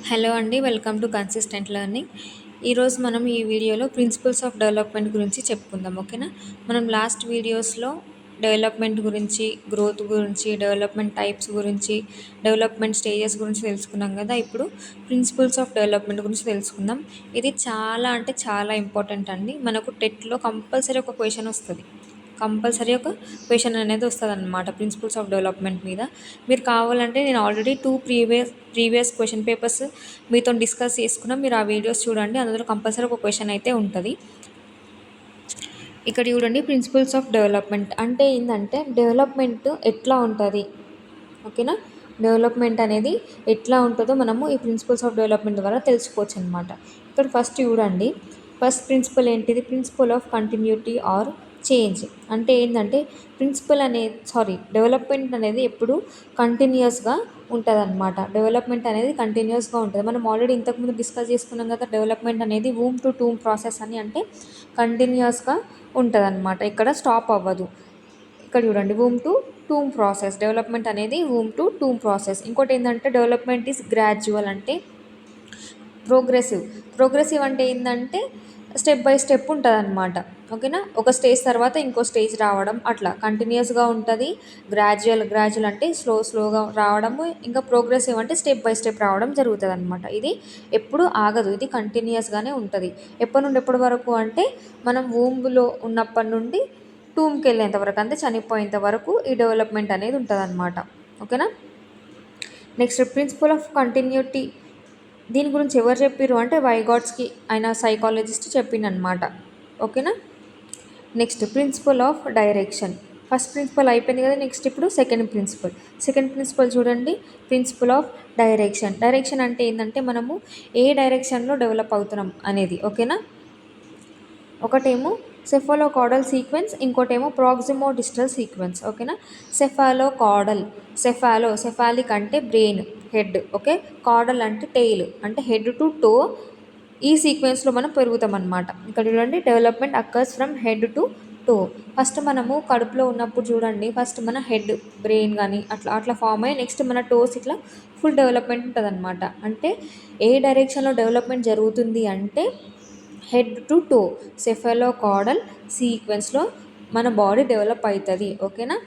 Hello అండి. Welcome to consistent learning. ఈరోజు మనం ఈ వీడియోలో ప్రిన్సిపల్స్ ఆఫ్ డెవలప్మెంట్ గురించి చెప్పుకుందాం. ఓకేనా. మనం లాస్ట్ వీడియోస్లో డెవలప్మెంట్ గురించి, గ్రోత్ గురించి, డెవలప్మెంట్ టైప్స్ గురించి, డెవలప్మెంట్ స్టేజెస్ గురించి తెలుసుకున్నాం కదా. ఇప్పుడు ప్రిన్సిపల్స్ ఆఫ్ డెవలప్మెంట్ గురించి తెలుసుకుందాం. ఇది చాలా అంటే చాలా ఇంపార్టెంట్ అండి. మనకు టెట్లో కంపల్సరీ ఒక క్వశ్చన్ వస్తుంది. కంపల్సరీ ఒక క్వశ్చన్ అనేది వస్తుంది అన్నమాట ప్రిన్సిపల్స్ ఆఫ్ డెవలప్మెంట్ మీద. మీరు కావాలంటే నేను ఆల్రెడీ ప్రీవియస్ క్వశ్చన్ పేపర్స్ మీతో డిస్కస్ చేసుకున్నాం. మీరు ఆ వీడియోస్ చూడండి, అందులో కంపల్సరీ ఒక క్వశ్చన్ అయితే ఉంటుంది. ఇక్కడ చూడండి, ప్రిన్సిపల్స్ ఆఫ్ డెవలప్మెంట్ అంటే ఏంటంటే డెవలప్మెంట్ ఎట్లా ఉంటుంది, ఓకేనా. డెవలప్మెంట్ అనేది ఎట్లా ఉంటుందో మనము ఈ ప్రిన్సిపల్స్ ఆఫ్ డెవలప్మెంట్ ద్వారా తెలుసుకోవచ్చు అనమాట. ఇక్కడ ఫస్ట్ చూడండి, ఫస్ట్ ప్రిన్సిపల్ ఏంటిది? Principle of continuity or change. అంటే ఏంటంటే డెవలప్మెంట్ అనేది ఎప్పుడు కంటిన్యూస్గా ఉంటుంది అనమాట. డెవలప్మెంట్ అనేది కంటిన్యూస్గా ఉంటుంది. మనం ఆల్రెడీ ఇంతకుముందు డిస్కస్ చేసుకున్నాం కదా, డెవలప్మెంట్ అనేది వూమ్ టు టూమ్ ప్రాసెస్ అని. అంటే కంటిన్యూస్గా ఉంటుంది అనమాట, ఇక్కడ స్టాప్ అవ్వదు. ఇక్కడ చూడండి, womb to tomb process. Development అనేది వూమ్ టు టూమ్ ప్రాసెస్. ఇంకోటి ఏంటంటే డెవలప్మెంట్ ఈజ్ గ్రాడ్యువల్, అంటే ప్రోగ్రెసివ్ అంటే ఏంటంటే స్టెప్ బై స్టెప్ ఉంటుంది అనమాట, ఓకేనా. ఒక స్టేజ్ తర్వాత ఇంకో స్టేజ్ రావడం, అట్లా కంటిన్యూస్గా ఉంటుంది. గ్రాడ్యువల్ అంటే స్లోగా రావడము, ఇంకా ప్రోగ్రెసివ్ అంటే స్టెప్ బై స్టెప్ రావడం జరుగుతుంది అనమాట. ఇది ఎప్పుడు ఆగదు, ఇది కంటిన్యూస్గానే ఉంటుంది. ఎప్పటి నుండి ఎప్పటి వరకు అంటే మనం వూమ్లో ఉన్నప్పటి నుండి టూమ్కి వెళ్ళేంత వరకు, అంటే చనిపోయేంత వరకు ఈ డెవలప్మెంట్ అనేది ఉంటుంది అనమాట, ఓకేనా. Next principle of continuity. దీని గురించి ఎవరు చెప్పారు అంటే వైగాట్స్కి, ఆయన సైకాలజిస్ట్ చెప్పిండనమాట, ఓకేనా. Next principle of direction. First principle అయిపోయింది కదా. నెక్స్ట్ ఇప్పుడు సెకండ్ ప్రిన్సిపల్ చూడండి, ప్రిన్సిపల్ ఆఫ్ డైరెక్షన్ అంటే ఏంటంటే మనము ఏ డైరెక్షన్లో డెవలప్ అవుతున్నాం అనేది, ఓకేనా. ఒకటేమో సెఫాలోకాడల్ సీక్వెన్స్, ఇంకోటేమో ప్రాక్సిమో డిస్టల్ సీక్వెన్స్, ఓకేనా. సెఫాలిక్ అంటే బ్రెయిన్, హెడ్, ఓకే. కాడల్ అంటే టెయిల్, అంటే హెడ్ టు టో. ఈ సీక్వెన్స్లో మనం పెరుగుతాం అనమాట. ఇక్కడ చూడండి, development occurs from head to toe. First మనము కడుపులో ఉన్నప్పుడు చూడండి, ఫస్ట్ మన హెడ్, బ్రెయిన్ కానీ అట్లా ఫామ్ అయ్యి నెక్స్ట్ మన టోస్ ఇట్లా ఫుల్ డెవలప్మెంట్ ఉంటుంది అనమాట. అంటే ఏ డైరెక్షన్లో డెవలప్మెంట్ జరుగుతుంది అంటే హెడ్ టు టో, సెఫాలోకాడల్ సీక్వెన్స్లో మన బాడీ డెవలప్ అవుతుంది, ఓకేనా.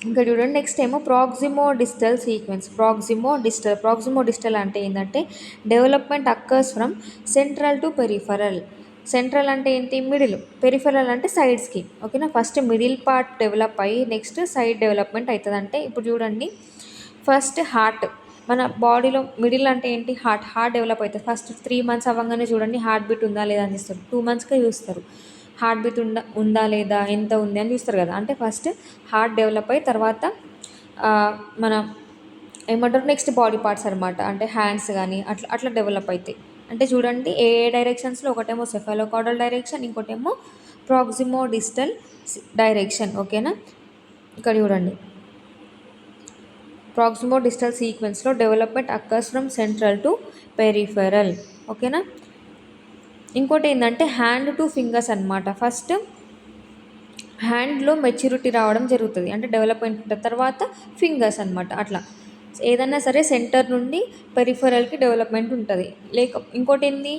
ఇంకా చూడండి, నెక్స్ట్ ఏమో ప్రాక్సిమో డిస్టల్ సీక్వెన్స్. ప్రాక్సిమో డిస్టల్ అంటే ఏంటంటే development occurs from central to peripheral. Central అంటే ఏంటి? మిడిల్. పెరిఫరల్ అంటే సైడ్స్కి, ఓకేనా. ఫస్ట్ మిడిల్ పార్ట్ డెవలప్ అయ్యి నెక్స్ట్ సైడ్ డెవలప్మెంట్ అవుతుంది. అంటే ఇప్పుడు చూడండి, ఫస్ట్ హార్ట్, మన బాడీలో మిడిల్ అంటే ఏంటి? హార్ట్ డెవలప్ అవుతుంది. ఫస్ట్ 3 months అవ్వగానే చూడండి హార్ట్ బీట్ ఉందా లేదా అని చూస్తారు. 2 monthsకే చూస్తారు హార్ట్ బీట్ ఉందా లేదా, ఎంత ఉంది అని చూస్తారు కదా. అంటే ఫస్ట్ హార్ట్ డెవలప్ అయ్యి తర్వాత మన ఏమంటారు నెక్స్ట్ బాడీ పార్ట్స్ అనమాట, అంటే హ్యాండ్స్ కానీ అట్లా డెవలప్ అవుతాయి. అంటే చూడండి, ఏ డైరెక్షన్స్లో, ఒకటేమో సెఫాలోకాడల్ డైరెక్షన్, ఇంకోటేమో ప్రాక్సిమో డిస్టల్ డైరెక్షన్, ఓకేనా. ఇక్కడ చూడండి, ప్రాక్సిమో డిస్టల్ సీక్వెన్స్లో development occurs from central to peripheral, ఓకేనా. ఇంకోటి ఏంటంటే హ్యాండ్ టు ఫింగర్స్ అనమాట. ఫస్ట్ హ్యాండ్లో మెచ్యూరిటీ రావడం జరుగుతుంది, అంటే డెవలప్మెంట్ ఉంటుంది. తర్వాత ఫింగర్స్ అనమాట. అట్లా ఏదైనా సరే సెంటర్ నుండి పెరిఫెరల్కి డెవలప్మెంట్ ఉంటుంది. ఇంకోటి ఏంది?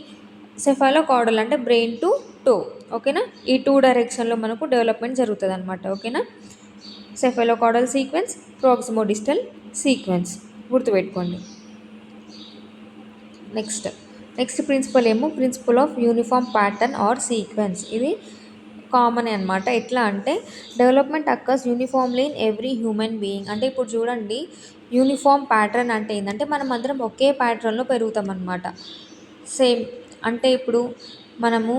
సెఫాలోకాడల్ అంటే బ్రెయిన్ టు టో, ఓకేనా. ఈ 2 డైరెక్షన్లో మనకు డెవలప్మెంట్ జరుగుతుంది అనమాట, ఓకేనా. Cephalocaudal sequence, proximo distal sequence గుర్తుపెట్టుకోండి. నెక్స్ట్ ప్రిన్సిపల్ ఏమో principle of uniform pattern or sequence. ఇది కామన్ అనమాట. ఎట్లా అంటే development occurs uniformly in every human being. అంటే ఇప్పుడు చూడండి, యూనిఫామ్ ప్యాటర్న్ అంటే ఏంటంటే మనం అందరం ఒకే ప్యాటర్న్లో పెరుగుతాం అనమాట, సేమ్. అంటే ఇప్పుడు మనము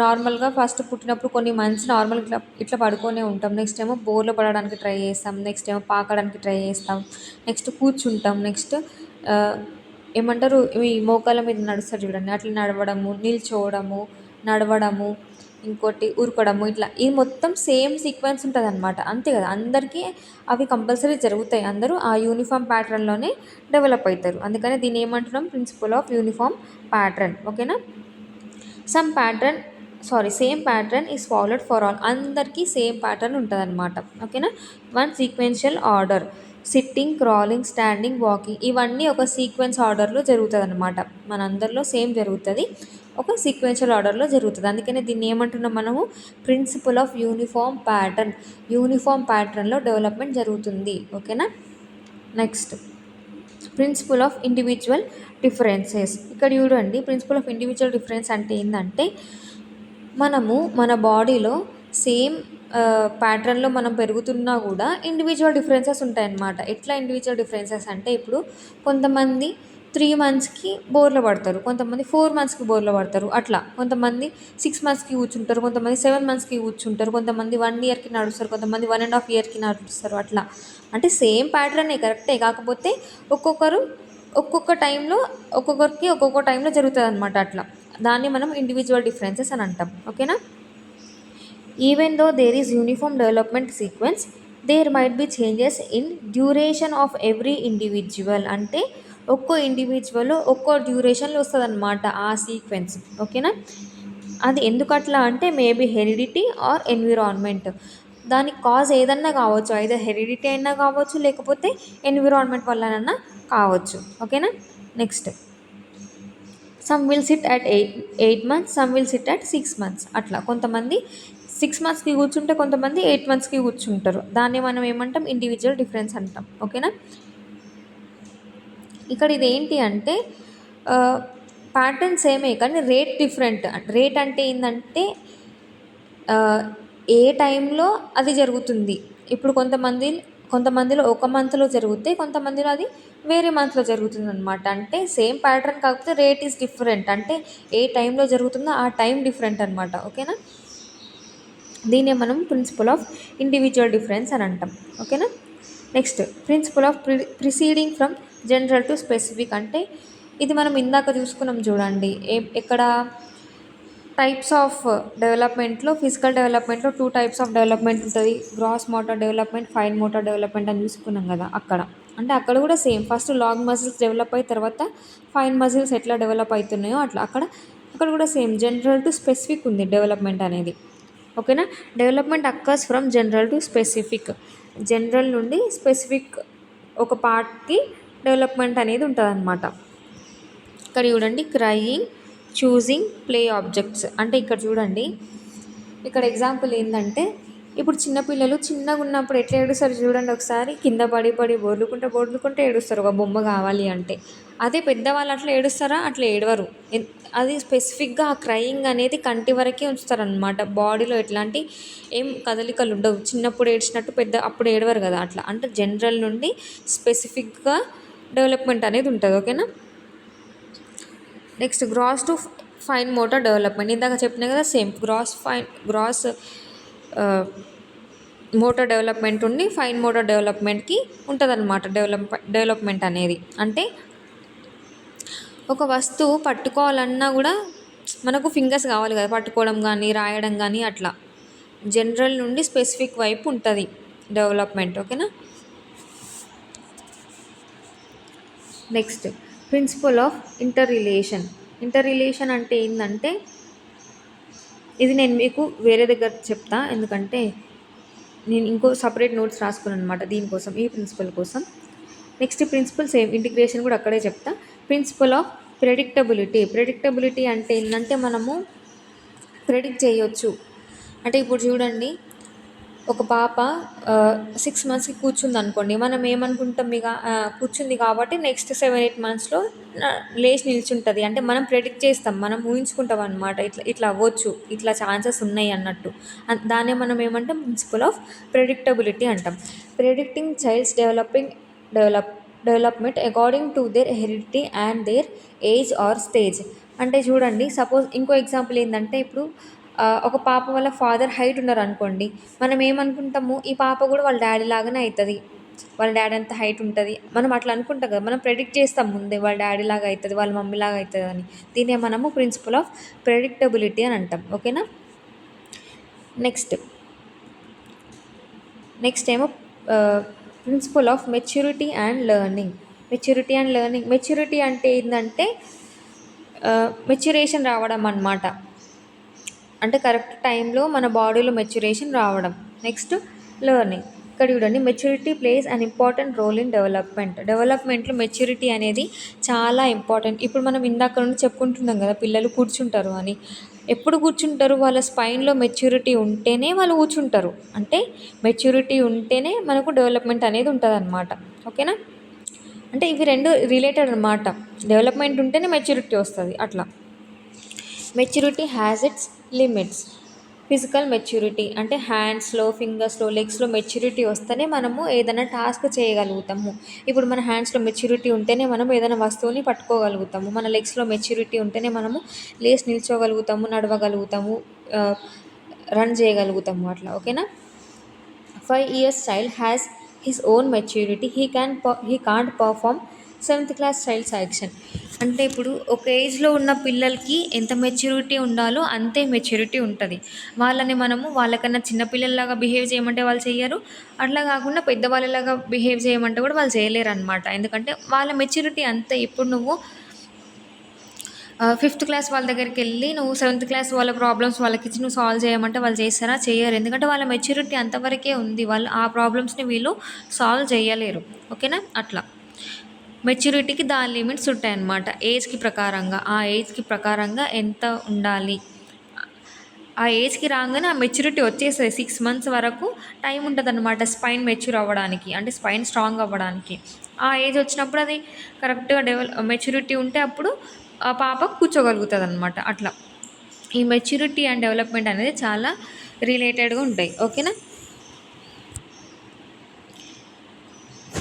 నార్మల్గా ఫస్ట్ పుట్టినప్పుడు కొన్ని మంత్స్ నార్మల్ ఇట్లా పడుకొనే ఉంటాం. నెక్స్ట్ ఏమో బోర్లో పడడానికి ట్రై చేస్తాం, నెక్స్ట్ ఏమో పాకడానికి ట్రై చేస్తాం, నెక్స్ట్ కూర్చుంటాం, నెక్స్ట్ ఏమంటారు ఈ మోకాళ్ళ మీద నడుస్తారు చూడండి, అట్లా నడవడము, నిల్చోవడము, నడవడము, ఇంకోటి ఉరకడము, ఇట్లా ఇది మొత్తం సేమ్ సీక్వెన్స్ ఉంటుంది అనమాట. అంతే కదా, అందరికీ అవి కంపల్సరీ జరుగుతాయి. అందరూ ఆ యూనిఫామ్ ప్యాటర్న్లోనే డెవలప్ అవుతారు. అందుకని దీన్ని ఏమంటున్నాం? ప్రిన్సిపల్ ఆఫ్ యూనిఫామ్ ప్యాటర్న్, ఓకేనా. Same pattern is followed for all. అందరికీ సేమ్ ప్యాటర్న్ ఉంటుంది అనమాట, ఓకేనా. 1 sequential order. Sitting, crawling, standing, walking ఇవన్నీ ఒక సీక్వెన్స్ ఆర్డర్లో జరుగుతుంది అనమాట. మనందరిలో సేమ్ జరుగుతుంది, ఒక సీక్వెన్షియల్ ఆర్డర్లో జరుగుతుంది. అందుకనే దీన్ని ఏమంటున్నాం మనము, principle of uniform pattern. Uniform ప్యాటర్న్లో డెవలప్మెంట్ జరుగుతుంది. ఓకేనా. Next principle of individual differences. ఇక్కడ చూడండి, ప్రిన్సిపల్ ఆఫ్ ఇండివిజువల్ డిఫరెన్స్ అంటే ఏంటంటే, మనము మన బాడీలో సేమ్ ప్యాటర్న్లో మనం పెరుగుతున్నా కూడా ఇండివిజువల్ డిఫరెన్సెస్ ఉంటాయన్నమాట. ఎట్లా ఇండివిజువల్ డిఫరెన్సెస్ అంటే, ఇప్పుడు కొంతమంది 3 మంత్స్కి బోర్లో పడతారు, కొంతమంది 4 మంత్స్కి బోర్లో పడతారు, అట్లా కొంతమంది 6 మంత్స్కి కూర్చుంటారు, కొంతమంది 7 మంత్స్కి కూర్చుంటారు, కొంతమంది 1 ఇయర్కి నడుస్తారు, కొంతమంది 1.5 ఇయర్కి నడుస్తారు. అట్లా అంటే సేమ్ ప్యాటర్నే కరెక్టే, కాకపోతే ఒక్కొక్కరు ఒక్కొక్క టైంలో ఒక్కొక్కరికి ఒక్కొక్క టైంలో జరుగుతుంది అనమాట. అట్లా దాన్ని మనం ఇండివిజువల్ డిఫరెన్సెస్ అని అంటాం. ఓకేనా. Even though there is uniform development sequence, there might be changes in duration of every individual. అంటే ఒక్కో ఇండివిజువల్ ఒక్కో డ్యూరేషన్లో వస్తుంది అనమాట ఆ సీక్వెన్స్. ఓకేనా. అది ఎందుకు అట్లా అంటే, మేబీ హెరిడిటీ ఆర్ ఎన్విరాన్మెంట్. దానికి కాజ్ ఏదన్నా కావచ్చు, అయితే హెరిడిటీ అయినా కావచ్చు, లేకపోతే ఎన్విరాన్మెంట్ వల్లనన్నా కావచ్చు. ఓకేనా. Next, some will SIT at 8 months, some will SIT at 6 months. అట్లా కొంతమంది 6 మంత్స్కి కూర్చుంటే కొంతమంది 8 మంత్స్కి కూర్చుంటారు. దాన్ని మనం ఏమంటాం, ఇండివిజువల్ డిఫరెన్స్ అంటాం. ఓకేనా. ఇక్కడ ఇదేంటి అంటే, ప్యాటర్న్ సేమే కానీ రేట్ డిఫరెంట్. రేట్ అంటే ఏంటంటే, ఏ టైంలో అది జరుగుతుంది. ఇప్పుడు కొంతమందిలో ఒక మంత్లో జరుగుతే, కొంతమందిలో అది వేరే మంత్లో జరుగుతుంది అనమాట. అంటే సేమ్ ప్యాటర్న్ కాకపోతే రేట్ ఈస్ డిఫరెంట్. అంటే ఏ టైంలో జరుగుతుందో ఆ టైం డిఫరెంట్ అనమాట. ఓకేనా. దీన్నే మనం ప్రిన్సిపల్ ఆఫ్ ఇండివిజువల్ డిఫరెన్స్ అని అంటాం. ఓకేనా. Next, principle of preceding from general to specific. అంటే ఇది మనం ఇందాక చూసుకున్నాం చూడండి, ఎక్కడ టైప్స్ ఆఫ్ డెవలప్మెంట్లో, ఫిజికల్ డెవలప్మెంట్లో 2 టైప్స్ ఆఫ్ డెవలప్మెంట్ ఉంటుంది. Gross motor development, fine motor development అని చూసుకున్నాం కదా అక్కడ. అంటే అక్కడ కూడా same, first long muscles develop అయిన తర్వాత ఫైన్ మజిల్స్ ఎట్లా డెవలప్ అవుతున్నాయో అట్లా అక్కడ కూడా సేమ్ జనరల్ టు స్పెసిఫిక్ ఉంది డెవలప్మెంట్ అనేది. ఓకేనా. Development occurs from general to specific. General నుండి స్పెసిఫిక్ ఒక పార్ట్కి డెవలప్మెంట్ అనేది ఉంటుంది అనమాట. ఇక్కడ చూడండి, క్రయింగ్, చూజింగ్, ప్లే ఆబ్జెక్ట్స్. అంటే ఇక్కడ చూడండి, ఇక్కడ ఎగ్జాంపుల్ ఏంటంటే, ఇప్పుడు చిన్నపిల్లలు చిన్నగా ఉన్నప్పుడు ఎట్లా ఏడుస్తారు చూడండి ఒకసారి, కింద పడి బొర్లుకుంటే ఏడుస్తారు ఒక బొమ్మ కావాలి అంటే. అదే పెద్దవాళ్ళు అట్లా ఏడుస్తారా? అట్లా ఏడవరు. అది స్పెసిఫిక్గా ఆ క్రయింగ్ అనేది కంటి వరకే ఉంచుతారనమాట. బాడీలో ఎట్లాంటి ఏం కదలికలు ఉండవు. చిన్నప్పుడు ఏడ్చినట్టు అప్పుడు ఏడవరు కదా అట్లా. అంటే జనరల్ నుండి స్పెసిఫిక్గా డెవలప్మెంట్ అనేది ఉంటుంది. ఓకేనా. Next, gross to fine motor development. ఇందాక చెప్పినా కదా సేమ్, గ్రాస్ మోటార్ డెవలప్మెంట్ ఉండి ఫైన్ మోటార్ డెవలప్మెంట్కి ఉంటుంది అనమాట. డెవలప్మెంట్ అనేది అంటే, ఒక వస్తువు పట్టుకోవాలన్నా కూడా మనకు ఫింగర్స్ కావాలి కదా, పట్టుకోవడం కానీ రాయడం కానీ అట్లా. జనరల్ నుండి స్పెసిఫిక్ వైపు ఉంటుంది డెవలప్మెంట్. ఓకేనా. Next, principle of inter relation అంటే ఏంటంటే, ఇది నేను మీకు వేరే దగ్గర చెప్తా, ఎందుకంటే నేను ఇంకో సపరేట్ నోట్స్ రాసుకున్నాను అనమాట దీనికోసం, ఈ ప్రిన్సిపల్ కోసం. నెక్స్ట్ ప్రిన్సిపల్ సేమ్, ఇంటిగ్రేషన్ కూడా అక్కడే చెప్తా. ప్రిన్సిపల్ ఆఫ్ ప్రెడిక్టబిలిటీ అంటే ఏంటంటే, మనము ప్రెడిక్ట్ చేయొచ్చు. అంటే ఇప్పుడు చూడండి, ఒక పాప 6 మంత్స్కి కూర్చుంది అనుకోండి, మనం ఏమనుకుంటాం, ఇక కూర్చుంది కాబట్టి నెక్స్ట్ 7-8 మంత్స్లో లేచి నిల్చుంటుంది. అంటే మనం ప్రెడిక్ట్ చేస్తాం, మనం ఊహించుకుంటాం అనమాట, ఇట్లా అవ్వచ్చు, ఇట్లా ఛాన్సెస్ ఉన్నాయి అన్నట్టు. దాన్నే మనం ఏమంటాం, ప్రిన్సిపల్ ఆఫ్ ప్రెడిక్టబిలిటీ అంటాం. Predicting child's development according to their heredity and their age or stage. అంటే చూడండి, సపోజ్ ఇంకో ఎగ్జాంపుల్ ఏంటంటే, ఇప్పుడు ఒక పాప వాళ్ళ ఫాదర్ హైట్ ఉన్నారు అనుకోండి, మనం ఏమనుకుంటాము, ఈ పాప కూడా వాళ్ళ డాడీ లాగానే అవుతుంది, వాళ్ళ డాడీ అంత హైట్ ఉంటుంది, మనం అట్లా అనుకుంటాం కదా, మనం ప్రెడిక్ట్ చేస్తాం ముందే వాళ్ళ డాడీ లాగా అవుతుంది, వాళ్ళ మమ్మీ లాగా అవుతుంది అని. దీన్నే మనము ప్రిన్సిపల్ ఆఫ్ ప్రెడిక్టబిలిటీ అని అంటాం. ఓకేనా. నెక్స్ట్ ఏమో principle of maturity and learning. Maturity అంటే ఏంటంటే, మెచ్యూరేషన్ రావడం అన్నమాట. అంటే కరెక్ట్ టైంలో మన బాడీలో మెచ్యూరేషన్ రావడం. Next, learning. ఇక్కడ చూడండి, maturity plays an important role in డెవలప్మెంట్లో మెచ్యూరిటీ అనేది చాలా ఇంపార్టెంట్. ఇప్పుడు మనం ఇందాక నుండి చెప్పుకుంటున్నాం కదా, పిల్లలు కూర్చుంటారు అని. ఎప్పుడు కూర్చుంటారు? వాళ్ళ స్పైన్లో మెచ్యూరిటీ ఉంటేనే వాళ్ళు కూర్చుంటారు. అంటే మెచ్యూరిటీ ఉంటేనే మనకు డెవలప్మెంట్ అనేది ఉంటుంది. ఓకేనా? అంటే ఇవి రెండు రిలేటెడ్ అనమాట. డెవలప్మెంట్ ఉంటేనే మెచ్యూరిటీ వస్తుంది. అట్లా maturity has its limits. Physical maturity అంటే హ్యాండ్స్లో, ఫింగర్స్లో, లెగ్స్లో మెచ్యూరిటీ వస్తేనే మనము ఏదైనా టాస్క్ చేయగలుగుతాము. ఇప్పుడు మన హ్యాండ్స్లో మెచ్యూరిటీ ఉంటేనే మనం ఏదైనా వస్తువుని పట్టుకోగలుగుతాము. మన లెగ్స్లో మెచ్యూరిటీ ఉంటేనే మనము లేచి నిల్చోగలుగుతాము, నడవగలుగుతాము, రన్ చేయగలుగుతాము. అట్లా ఓకేనా? 5 years child has his own maturity. He can't perform 7th class child's action. అంటే ఇప్పుడు ఒక ఏజ్లో ఉన్న పిల్లలకి ఎంత మెచ్యూరిటీ ఉండాలో అంతే మెచ్యూరిటీ ఉంటుంది. వాళ్ళని మనము వాళ్ళకన్నా చిన్నపిల్లల్లాగా బిహేవ్ చేయమంటే వాళ్ళు చెయ్యరు. అట్లా కాకుండా పెద్దవాళ్ళలాగా బిహేవ్ చేయమంటే కూడా వాళ్ళు చేయలేరు అనమాట. ఎందుకంటే వాళ్ళ మెచ్యూరిటీ అంతే. ఇప్పుడు నువ్వు 5th క్లాస్ వాళ్ళ దగ్గరికి వెళ్ళి నువ్వు 7th క్లాస్ వాళ్ళ ప్రాబ్లమ్స్ వాళ్ళకిచ్చి నువ్వు సాల్వ్ చేయమంటే వాళ్ళు చేస్తారా? చేయరు. ఎందుకంటే వాళ్ళ మెచ్యూరిటీ అంతవరకే ఉంది. వాళ్ళు ఆ ప్రాబ్లమ్స్ని వీళ్ళు సాల్వ్ చేయలేరు. ఓకేనా? అట్లా మెచ్యూరిటీకి దాని లిమిట్స్ ఉంటాయన్నమాట. ఆ ఏజ్కి ప్రకారంగా ఎంత ఉండాలి. ఆ ఏజ్కి రాగానే ఆ మెచ్యూరిటీ వచ్చేస్తుంది. 6 months వరకు టైం ఉంటుంది అనమాట స్పైన్ మెచ్యూర్ అవ్వడానికి, అంటే స్పైన్ స్ట్రాంగ్ అవ్వడానికి. ఆ ఏజ్ వచ్చినప్పుడు అది కరెక్ట్గా మెచ్యూరిటీ ఉంటే అప్పుడు ఆ పాప కూర్చోగలుగుతుంది అనమాట. అట్లా ఈ మెచ్యూరిటీ అండ్ డెవలప్మెంట్ అనేది చాలా రిలేటెడ్గా ఉంటాయి. ఓకేనా?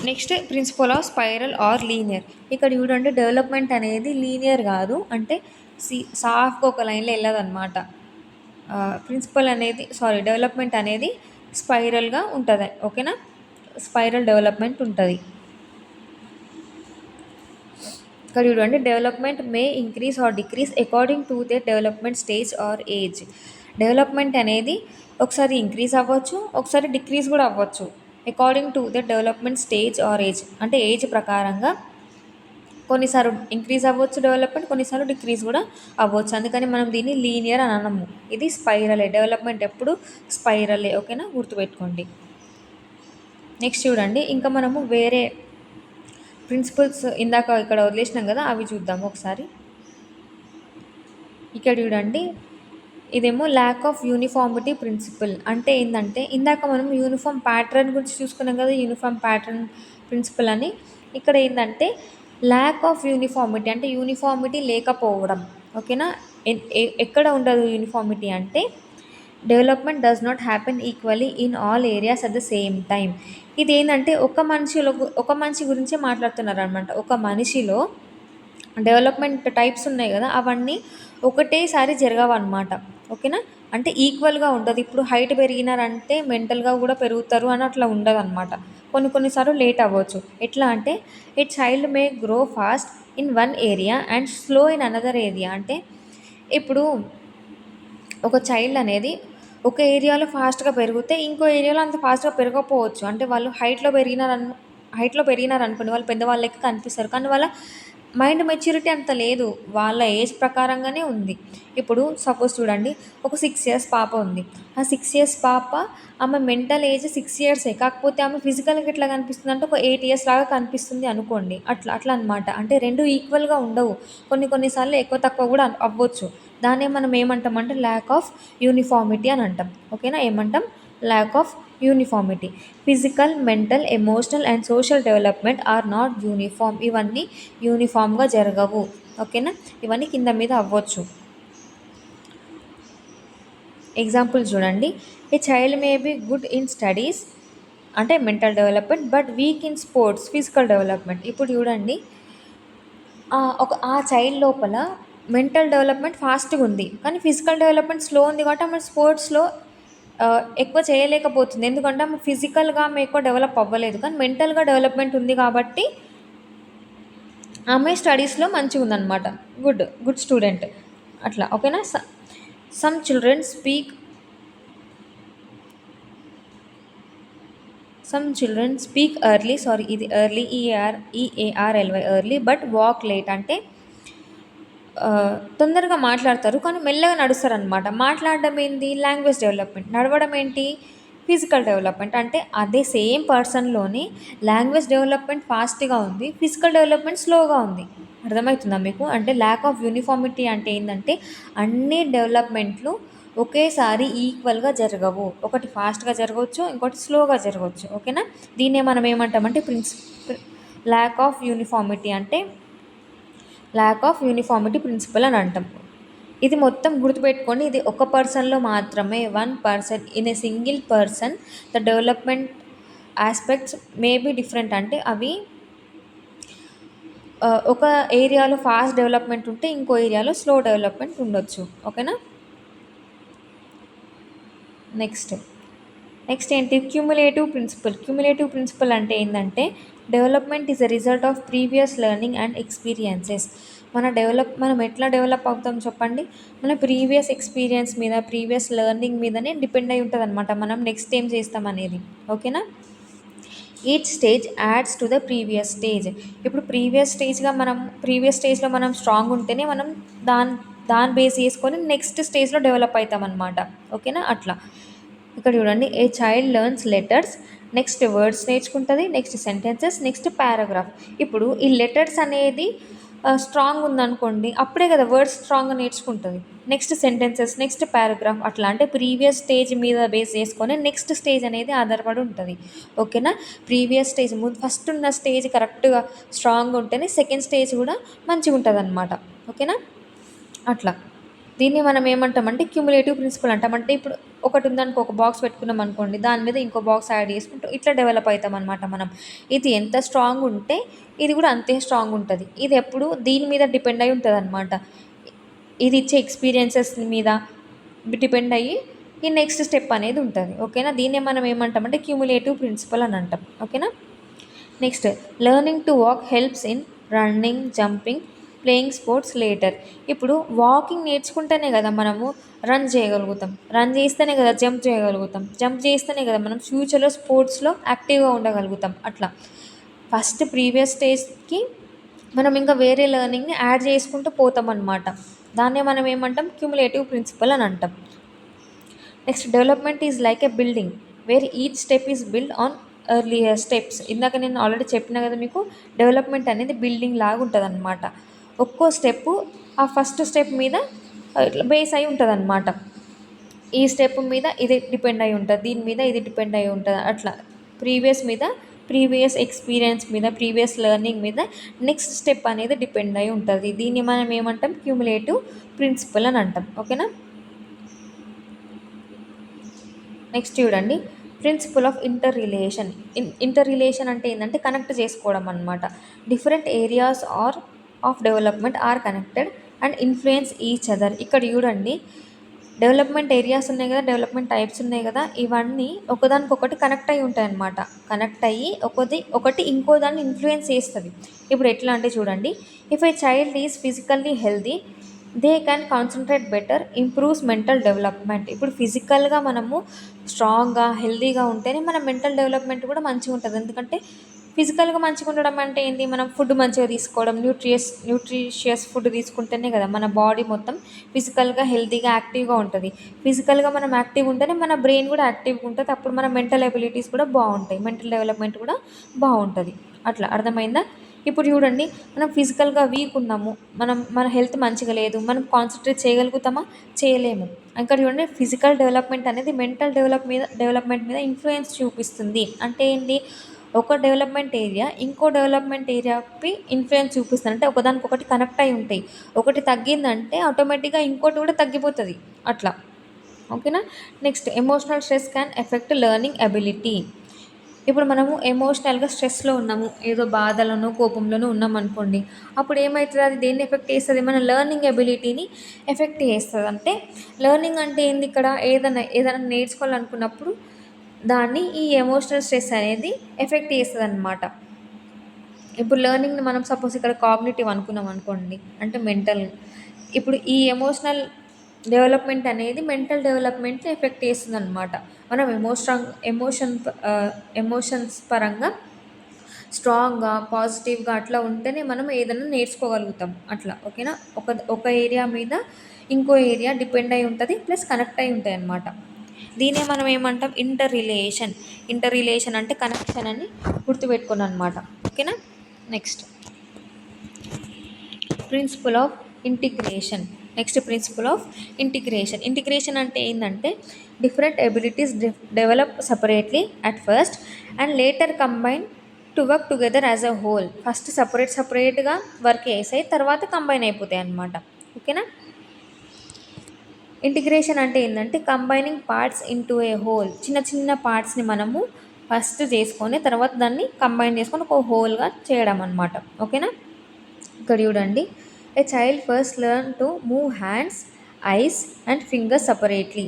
Next principle of spiral or linear. ఇక్కడ చూడండి, డెవలప్మెంట్ అనేది లీనియర్ కాదు, అంటే సాఫ్ట్గా ఒక లైన్లో వెళ్ళదన్నమాట. డెవలప్మెంట్ అనేది స్పైరల్గా ఉంటుంది. ఓకేనా? స్పైరల్ డెవలప్మెంట్ ఉంటుంది. ఇక్కడ చూడండి, development may increase or decrease according to the development stage or age. Development అనేది ఒకసారి ఇంక్రీజ్ అవ్వచ్చు, ఒకసారి డిక్రీజ్ కూడా అవ్వచ్చు. According to the development stage or age అంటే ఏజ్ ప్రకారంగా కొన్నిసార్లు ఇంక్రీజ్ అవ్వచ్చు డెవలప్మెంట్, కొన్నిసార్లు డిక్రీజ్ కూడా అవ్వచ్చు. అందుకని మనం దీన్ని లీనియర్ అని అనము. ఇది స్పైరలే. డెవలప్మెంట్ ఎప్పుడు స్పైరలే. ఓకేనా? గుర్తుపెట్టుకోండి. నెక్స్ట్ చూడండి, ఇంకా మనము వేరే ప్రిన్సిపల్స్ ఇందాక ఇక్కడ వదిలేసినాం కదా, అవి చూద్దాము ఒకసారి. ఇక్కడ చూడండి, ఇదేమో ల్యాక్ ఆఫ్ యూనిఫార్మిటీ ప్రిన్సిపల్. అంటే ఏంటంటే ఇందాక మనం యూనిఫామ్ ప్యాటర్న్ గురించి చూసుకున్నాం కదా, యూనిఫామ్ ప్యాటర్న్ ప్రిన్సిపల్ అని. ఇక్కడ ఏంటంటే ల్యాక్ ఆఫ్ యూనిఫార్మిటీ అంటే యూనిఫార్మిటీ లేకపోవడం. ఓకేనా? ఎక్కడ ఉండదు యూనిఫార్మిటీ అంటే development does not happen equally in all areas at the same time. ఇది ఏంటంటే ఒక మనిషి గురించే మాట్లాడుతున్నారు అనమాట. ఒక మనిషిలో డెవలప్మెంట్ టైప్స్ ఉన్నాయి కదా, అవన్నీ ఒకటేసారి జరగవన్నమాట. ఓకేనా? అంటే ఈక్వల్గా ఉంటుంది. ఇప్పుడు హైట్ పెరిగినారంటే మెంటల్గా కూడా పెరుగుతారు అని అట్లా ఉండదు అనమాట. కొన్నిసార్లు లేట్ అవ్వచ్చు. ఎట్లా అంటే ఏ child May grow fast in one area and slow in another area. అంటే ఇప్పుడు ఒక చైల్డ్ అనేది ఒక ఏరియాలో ఫాస్ట్గా పెరిగితే ఇంకో ఏరియాలో అంత ఫాస్ట్గా పెరగకపోవచ్చు. అంటే వాళ్ళు హైట్లో పెరిగినారనుకోండి, వాళ్ళు పెద్దవాళ్ళ లెక్క కనిపిస్తారు, కానీ వాళ్ళ మైండ్ మెచ్యూరిటీ అంత లేదు, వాళ్ళ ఏజ్ ప్రకారంగానే ఉంది. ఇప్పుడు సపోజ్ చూడండి, ఒక 6 years పాప ఉంది. ఆ 6 years పాప, ఆమె మెంటల్ ఏజ్ 6 years, కాకపోతే ఆమె ఫిజికల్గా ఎట్లా కనిపిస్తుంది అంటే ఒక 8 years లాగా కనిపిస్తుంది అనుకోండి. అట్లా అనమాట. అంటే రెండు ఈక్వల్గా ఉండవు. కొన్నిసార్లు ఎక్కువ తక్కువ కూడా అవ్వచ్చు. దాన్నే మనం ఏమంటామంటే ల్యాక్ ఆఫ్ యూనిఫార్మిటీ అని అంటాం. ఓకేనా? ఏమంటాం? Lack of uniformity. Physical, mental, emotional and social development are not uniform. ఇవన్నీ యూనిఫామ్గా జరగవు. ఓకేనా? ఇవన్నీ కింద మీద అవ్వచ్చు. ఎగ్జాంపుల్ చూడండి, a child may be good in studies అంటే mental development, but weak in sports physical development. ఇప్పుడు చూడండి, ఆ చైల్డ్ లోపల మెంటల్ డెవలప్మెంట్ ఫాస్ట్గా ఉంది, కానీ ఫిజికల్ డెవలప్మెంట్ స్లో ఉంది. కాబట్టి ఆమె స్పోర్ట్స్లో ఎక్కువ చేయలేకపోతుంది. ఎందుకంటే ఆమె ఫిజికల్గా ఆమె ఎక్కువ డెవలప్ అవ్వలేదు, కానీ మెంటల్గా డెవలప్మెంట్ ఉంది కాబట్టి ఆమె స్టడీస్లో మంచిగా ఉందన్నమాట. గుడ్ స్టూడెంట్ అట్లా. ఓకేనా? సమ్ చిల్డ్రన్ స్పీక్ ఎర్లీ, ఇది early, EARLY early, but walk late. అంటే తొందరగా మాట్లాడతారు కానీ మెల్లగా నడుస్తారు అనమాట. మాట్లాడడం ఏంటి? Language development. నడవడం ఏంటి? ఫిజికల్ డెవలప్మెంట్ అంటే అదే సేమ్ పర్సన్లోని లాంగ్వేజ్ డెవలప్మెంట్ ఫాస్ట్గా ఉంది, ఫిజికల్ డెవలప్మెంట్ స్లోగా ఉంది. అర్థమవుతుందా మీకు? అంటే ల్యాక్ ఆఫ్ యూనిఫార్మిటీ అంటే ఏంటంటే అన్ని డెవలప్మెంట్లు ఒకేసారి ఈక్వల్గా జరగవు. ఒకటి ఫాస్ట్గా జరగవచ్చు, ఇంకోటి స్లోగా జరగవచ్చు. ఓకేనా? దీన్నే మనం ఏమంటామంటే ల్యాక్ ఆఫ్ యూనిఫార్మిటీ అంటే ల్యాక్ ఆఫ్ యూనిఫార్మిటీ ప్రిన్సిపల్ అని అంటాం. ఇది మొత్తం గుర్తుపెట్టుకోండి. ఇది ఒక పర్సన్లో మాత్రమే, one person in a single person the development aspects may be different. అంటే అవి ఒక ఏరియాలో ఫాస్ట్ డెవలప్మెంట్ ఉంటే ఇంకో ఏరియాలో స్లో డెవలప్మెంట్ ఉండొచ్చు. ఓకేనా? నెక్స్ట్ ఏంటి? క్యుములేటివ్ ప్రిన్సిపల్ అంటే ఏంటంటే development is a result of previous learning and experiences. మనం ఎట్లా డెవలప్ అవుతాం చెప్పండి? మన ప్రీవియస్ ఎక్స్పీరియన్స్ మీద, ప్రీవియస్ లెర్నింగ్ మీదనే డిపెండ్ అయి ఉంటుంది అనమాట మనం నెక్స్ట్ ఏం చేస్తాం అనేది. ఓకేనా? Each stage ads to the previous stage. ఇప్పుడు ప్రీవియస్ స్టేజ్లో మనం స్ట్రాంగ్ ఉంటేనే మనం దాని బేస్ చేసుకొని నెక్స్ట్ స్టేజ్లో డెవలప్ అవుతాం అనమాట. ఓకేనా? అట్లా ఇక్కడ చూడండి, a child learns letters, next words నేర్చుకుంటుంది, నెక్స్ట్ సెంటెన్సెస్, నెక్స్ట్ పారాగ్రాఫ్. ఇప్పుడు ఈ లెటర్స్ అనేది స్ట్రాంగ్ ఉందనుకోండి, అప్పుడే కదా వర్డ్స్ స్ట్రాంగ్గా నేర్చుకుంటుంది. నెక్స్ట్ సెంటెన్సెస్, నెక్స్ట్ పారాగ్రాఫ్, అట్లా అంటే ప్రీవియస్ స్టేజ్ మీద బేస్ చేసుకొని నెక్స్ట్ స్టేజ్ అనేది ఆధారపడి ఉంటుంది. ఓకేనా? ప్రీవియస్ స్టేజ్ ఫస్ట్ ఉన్న స్టేజ్ కరెక్ట్గా స్ట్రాంగ్ ఉంటేనే సెకండ్ స్టేజ్ కూడా మంచిగా ఉంటుంది అనమాట. ఓకేనా? అట్లా దీన్ని మనం ఏమంటామంటే క్యుములేటివ్ ప్రిన్సిపల్ అంటాం. అంటే ఇప్పుడు ఒకటి ఉందనుకో, ఒక బాక్స్ పెట్టుకున్నాం అనుకోండి, దాని మీద ఇంకో బాక్స్ యాడ్ చేసుకుంటూ ఇట్లా డెవలప్ అవుతాం అనమాట మనం. ఇది ఎంత స్ట్రాంగ్ ఉంటే ఇది కూడా అంతే స్ట్రాంగ్ ఉంటుంది. ఇది ఎప్పుడు దీని మీద డిపెండ్ అయి ఉంటుంది అనమాట. ఇది ఇచ్చే ఎక్స్పీరియన్సెస్ మీద డిపెండ్ అయ్యి ఈ నెక్స్ట్ స్టెప్ అనేది ఉంటుంది. ఓకేనా? దీన్నే మనం ఏమంటామంటే క్యుములేటివ్ ప్రిన్సిపల్ అని అంటాం. ఓకేనా? Next, learning to walk helps in running, jumping, playing sports later. ఇప్పుడు వాకింగ్ నేర్చుకుంటేనే కదా మనము రన్ చేయగలుగుతాం, రన్ చేస్తేనే కదా జంప్ చేయగలుగుతాం, జంప్ చేస్తేనే కదా మనం ఫ్యూచర్లో స్పోర్ట్స్లో యాక్టివ్గా ఉండగలుగుతాం. అట్లా ఫస్ట్ ప్రీవియస్ స్టేజ్కి మనం ఇంకా వేరే లెర్నింగ్ని యాడ్ చేసుకుంటూ పోతాం అన్నమాట. దాన్నే మనం ఏమంటాం? క్యుములేటివ్ ప్రిన్సిపల్ అని అంటాం. Next, development is like a building wear each step is build on earlier steps. ఇందాక నేను ఆల్రెడీ చెప్పిన కదా మీకు, డెవలప్మెంట్ అనేది బిల్డింగ్ లాగా ఉంటుంది అనమాట. ఒక్కో స్టెప్ ఆ ఫస్ట్ స్టెప్ మీద బేస్ అయి ఉంటుంది అనమాట. ఈ స్టెప్ మీద ఇది డిపెండ్ అయి ఉంటుంది, దీని మీద ఇది డిపెండ్ అయి ఉంటుంది. అట్లా ప్రీవియస్ ఎక్స్పీరియన్స్ మీద, ప్రీవియస్ లెర్నింగ్ మీద నెక్స్ట్ స్టెప్ అనేది డిపెండ్ అయి ఉంటుంది. దీన్ని మనం ఏమంటాం? క్యుములేటివ్ ప్రిన్సిపల్ అని అంటాం. ఓకేనా? నెక్స్ట్ చూడండి, ప్రిన్సిపల్ ఆఫ్ ఇంటర్ రిలేషన్ అంటే ఏంటంటే కనెక్ట్ చేసుకోవడం అనమాట. Different areas of development are connected and influence each other. ఇక్కడ చూడండి, డెవలప్మెంట్ ఏరియాస్ ఉన్నాయి కదా, డెవలప్మెంట్ టైప్స్ ఉన్నాయి కదా, ఇవన్నీ ఒకదానికొకటి కనెక్ట్ అయి ఉంటాయి అన్నమాట. కనెక్ట్ అయ్యి ఒకటి ఇంకో దాన్ని ఇన్ఫ్లుయెన్స్ చేస్తుంది. ఇప్పుడు ఎట్లా అంటే చూడండి, if a child is physically healthy they can concentrate better, improves mental development. ఇప్పుడు ఫిజికల్గా మనము స్ట్రాంగ్గా హెల్దీగా ఉంటేనే మన మెంటల్ డెవలప్మెంట్ కూడా మంచిగా ఉంటుంది. ఎందుకంటే ఫిజికల్గా మంచిగా ఉండడం అంటే ఏంటి? మనం ఫుడ్ మంచిగా తీసుకోవడం, న్యూట్రిషియస్ ఫుడ్ తీసుకుంటేనే కదా మన బాడీ మొత్తం ఫిజికల్గా హెల్తీగా యాక్టివ్గా ఉంటుంది. ఫిజికల్గా మనం యాక్టివ్ ఉంటేనే మన బ్రెయిన్ కూడా యాక్టివ్గా ఉంటుంది. అప్పుడు మన మెంటల్ ఎబిలిటీస్ కూడా బాగుంటాయి, మెంటల్ డెవలప్మెంట్ కూడా బాగుంటుంది. అట్లా అర్థమైందా? ఇప్పుడు చూడండి, మనం ఫిజికల్గా వీక్ ఉన్నాము, మన హెల్త్ మంచిగా లేదు, మనం కాన్సన్ట్రేట్ చేయగలుగుతామా? చేయలేము. ఇక్కడ చూడండి, ఫిజికల్ డెవలప్మెంట్ అనేది మెంటల్ డెవలప్మెంట్ మీద ఇన్ఫ్లుయెన్స్ చూపిస్తుంది. అంటే ఏంటి? ఒక డెవలప్మెంట్ ఏరియా ఇంకో డెవలప్మెంట్ ఏరియాకి ఇన్ఫ్లుయెన్స్ చూపిస్తుంది. అంటే ఒకదానికొకటి కనెక్ట్ అయి ఉంటాయి. ఒకటి తగ్గిందంటే ఆటోమేటిక్గా ఇంకోటి కూడా తగ్గిపోతుంది. అట్లా. ఓకేనా? Next, emotional stress can effect learning ability. ఇప్పుడు మనము ఎమోషనల్గా స్ట్రెస్లో ఉన్నాము, ఏదో బాధలోనో కోపంలోనో ఉన్నాం అనుకోండి, అప్పుడు ఏమవుతుంది? అది దేన్ని ఎఫెక్ట్ చేస్తుంది? మన లెర్నింగ్ ఎబిలిటీని ఎఫెక్ట్ చేస్తుంది. అంటే లెర్నింగ్ అంటే ఏంది? ఇక్కడ ఏదైనా నేర్చుకోవాలనుకున్నప్పుడు దాన్ని ఈ ఎమోషనల్ స్ట్రెస్ అనేది ఎఫెక్ట్ చేస్తుంది అనమాట. ఇప్పుడు లెర్నింగ్ని మనం సపోజ్ ఇక్కడ కాగ్నిటివ్ అనుకున్నాం అనుకోండి, అంటే మెంటల్. ఇప్పుడు ఈ ఎమోషనల్ డెవలప్మెంట్ అనేది మెంటల్ డెవలప్మెంట్ని ఎఫెక్ట్ చేస్తుంది అనమాట. మనం ఎమోషన్స్ పరంగా స్ట్రాంగ్గా పాజిటివ్గా అట్లా ఉంటేనే మనం ఏదైనా నేర్చుకోగలుగుతాం. అట్లా. ఓకేనా? ఒక ఏరియా మీద ఇంకో ఏరియా డిపెండ్ అయి ఉంటుంది, ప్లస్ కనెక్ట్ అయి ఉంటాయి అన్నమాట. దీనే మనం ఏమంటాం ఇంటర్ రిలేషన్. ఇంటర్ రిలేషన్ అంటే కనెక్షన్ అని గుర్తుపెట్టుకుని అనమాట. ఓకేనా. Next principle of integration. Next principle of integration. Integration అంటే ఏంటంటే different abilities develop separately at first and later combine to work together as a whole. First సపరేట్గా వర్క్ చేసాయి, తర్వాత కంబైన్ అయిపోతాయి అన్నమాట. ఓకేనా. ఇంటిగ్రేషన్ అంటే ఏంటంటే combining parts into a whole. చిన్న చిన్న పార్ట్స్ని మనము ఫస్ట్ చేసుకొని తర్వాత దాన్ని కంబైన్ చేసుకొని ఒక హోల్గా చేయడం అనమాట. ఓకేనా. ఇక్కడ చూడండి, a child first learn to move hands, ice and fingers separately.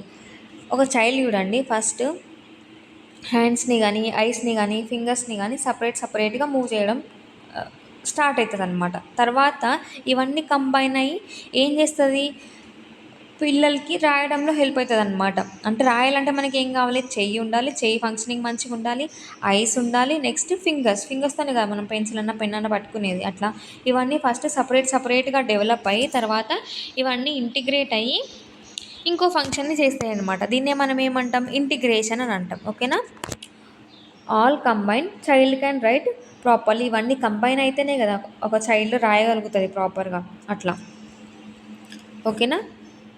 ఒక చైల్డ్ చూడండి ఫస్ట్ హ్యాండ్స్ని కానీ ఐస్ని కానీ ఫింగర్స్ని కానీ సపరేట్గా మూవ్ చేయడం స్టార్ట్ అవుతుంది అనమాట. తర్వాత ఇవన్నీ కంబైన్ అయ్యి ఏం చేస్తుంది, పిల్లలకి రాయడంలో హెల్ప్ అవుతుంది అనమాట. అంటే రాయాలంటే మనకి ఏం కావాలి, చెయ్యి ఉండాలి, చెయ్యి ఫంక్షనింగ్ మంచిగా ఉండాలి, ఐస్ ఉండాలి, నెక్స్ట్ ఫింగర్స్తోనే కదా మనం పెన్సిల్ అన్న పెన్ అన్న పట్టుకునేది. అట్లా ఇవన్నీ ఫస్ట్ సపరేట్గా డెవలప్ అయ్యి తర్వాత ఇవన్నీ ఇంటిగ్రేట్ అయ్యి ఇంకో ఫంక్షన్ని చేస్తాయి అనమాట. దీన్నే మనం ఏమంటాం, ఇంటిగ్రేషన్ అని అంటాం. ఓకేనా. All combine child can write properly. ఇవన్నీ కంబైన్ అయితేనే కదా ఒక చైల్డ్ రాయగలుగుతుంది ప్రాపర్గా. అట్లా. ఓకేనా.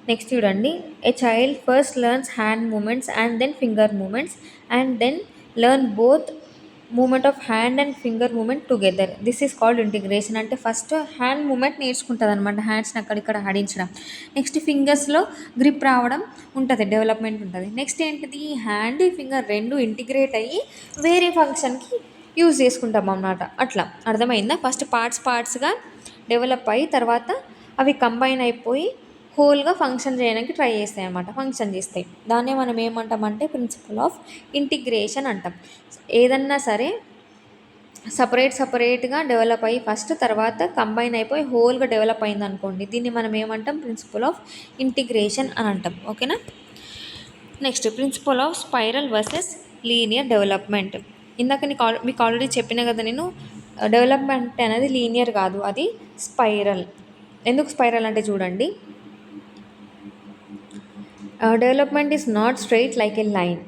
నెక్స్ట్ చూడండి, a child first learns hand movements and then finger movements and then learn both movement of hand and finger movement together. This is called integration. అంటే first hand movement నేర్చుకుంటుంది అనమాట, హ్యాండ్స్ని అక్కడిక్కడ ఆడించడం. నెక్స్ట్ ఫింగర్స్లో గ్రిప్ రావడం ఉంటుంది, development ఉంటుంది. Next ఏంటిది, hand finger రెండు integrate అయ్యి వేరే ఫంక్షన్కి యూజ్ చేసుకుంటాం అన్నమాట. అట్లా అర్థమైందా. ఫస్ట్ పార్ట్స్గా డెవలప్ అయ్యి తర్వాత అవి కంబైన్ అయిపోయి హోల్గా ఫంక్షన్ చేయడానికి ట్రై చేస్తాయి అన్నమాట, ఫంక్షన్ చేస్తాయి. దాన్నే మనం ఏమంటామంటే ప్రిన్సిపల్ ఆఫ్ ఇంటిగ్రేషన్ అంటాం. ఏదన్నా సరే సపరేట్గా డెవలప్ అయ్యి ఫస్ట్ తర్వాత కంబైన్ అయిపోయి హోల్గా డెవలప్ అయింది అనుకోండి, దీన్ని మనం ఏమంటాం, ప్రిన్సిపల్ ఆఫ్ ఇంటిగ్రేషన్ అని అంటాం. ఓకేనా. Next principle of spiral versus linear development. ఇందాక మీకు ఆల్రెడీ చెప్పిన కదా నేను, డెవలప్మెంట్ అనేది లీనియర్ కాదు, అది స్పైరల్. ఎందుకు స్పైరల్ అంటే చూడండి, development is not straight like a line.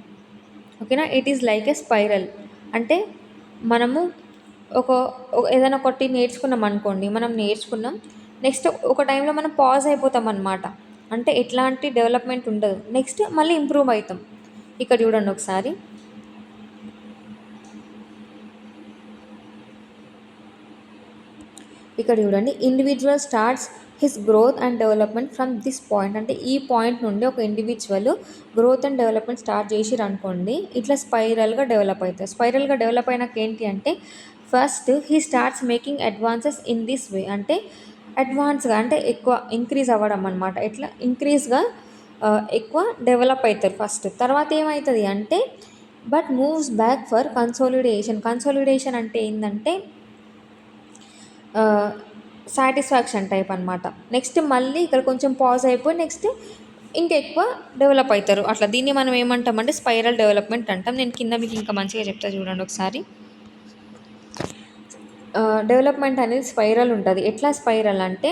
ఓకేనా. It is like a spiral. అంటే మనము ఏదైనా ఒకటి నేర్చుకున్నాం అనుకోండి, మనం నేర్చుకున్నాం, నెక్స్ట్ ఒక టైంలో మనం పాజ్ అయిపోతాం అన్నమాట. అంటే ఎట్లాంటి డెవలప్మెంట్ ఉండదు, నెక్స్ట్ మళ్ళీ ఇంప్రూవ్ అవుతాం. ఇక్కడ చూడండి ఒకసారి, ఇక్కడ చూడండి, individual starts his growth and development from this point. అంటే ఈ పాయింట్ నుండి ఒక individual growth and development start చేసిరు అనుకోండి, ఇట్లా స్పైరల్గా డెవలప్ అవుతుంది. స్పైరల్గా డెవలప్ అయినాక ఏంటి అంటే first he starts making advances in this way. అంటే అడ్వాన్స్గా అంటే ఎక్కువ ఇంక్రీజ్ అవ్వడం అనమాట. ఎట్లా ఇంక్రీజ్గా ఎక్కువ డెవలప్ అవుతారు ఫస్ట్. తర్వాత ఏమవుతుంది అంటే but moves back for consolidation. Consolidation అంటే ఏంటంటే సాటిస్ఫాక్షన్ టైప్ అనమాట. నెక్స్ట్ మళ్ళీ ఇక్కడ కొంచెం పాజ్ అయిపోయి నెక్స్ట్ ఇంకెక్కువ డెవలప్ అవుతారు. అట్లా దీన్ని మనం ఏమంటామంటే స్పైరల్ డెవలప్మెంట్ అంటాం. నేను కింద మీకు ఇంకా మంచిగా చెప్తా చూడండి ఒకసారి. డెవలప్మెంట్ అనేది స్పైరల్ ఉంటుంది. ఎట్లా స్పైరల్ అంటే